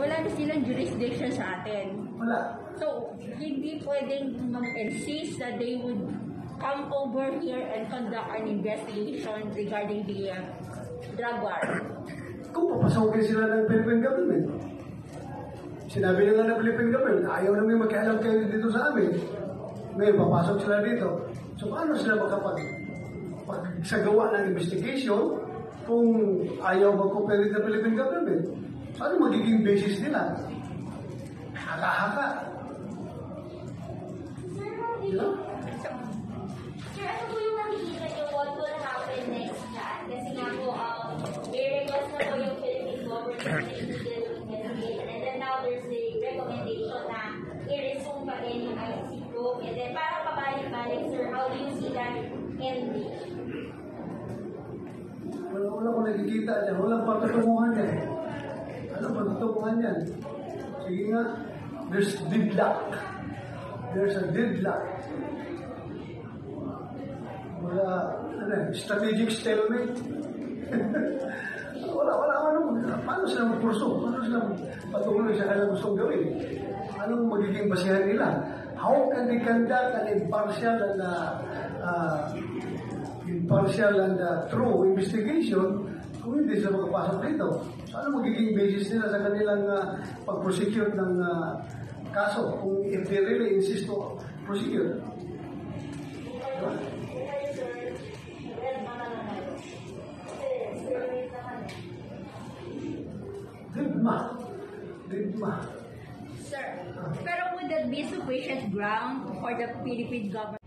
wala na silang jurisdiction sa atin. Wala. So, hindi pwedeng mag-insist that they would come over here and conduct an investigation regarding the drug war. Kung papasokin sila ng Philippine government, sinabi na nga ng Philippine government, ayaw namin makialam kayo dito sa amin. May papasok sila dito. So, paano sila magsagawa ng investigation kung ayaw mag-cooperate ng Philippine government? Ano magiging basis nila? Haka-haka. Sir, ano po yung nakikita niyo what will happen next dyan? Kasi nga po, i-request na po yung Philippine government na illegal investigation, and then now there's a recommendation na i-resume pa rin yung ICC probe, and then para pabalik-balik, sir, how do you see that ending? Wala ko nakikita dyan. Walang pagkatunguhan yan. Anong pagkatunguhan yan? Sige nga, there's deadlock. There's a deadlock. Wala, strategic stalemate. Paano sila magpurso? Paano sila patuloy sa kanilang gustong gawin? Anong magiging basihan nila? How can they conduct an impartial and true investigation kung hindi sila magpapasok dito? So, ano magiging basis nila sa kanilang pag-prosecute ng kaso kung if they really insist to prosecute? Diba? Didma. Sir, pero would that be sufficient ground for the Philippine government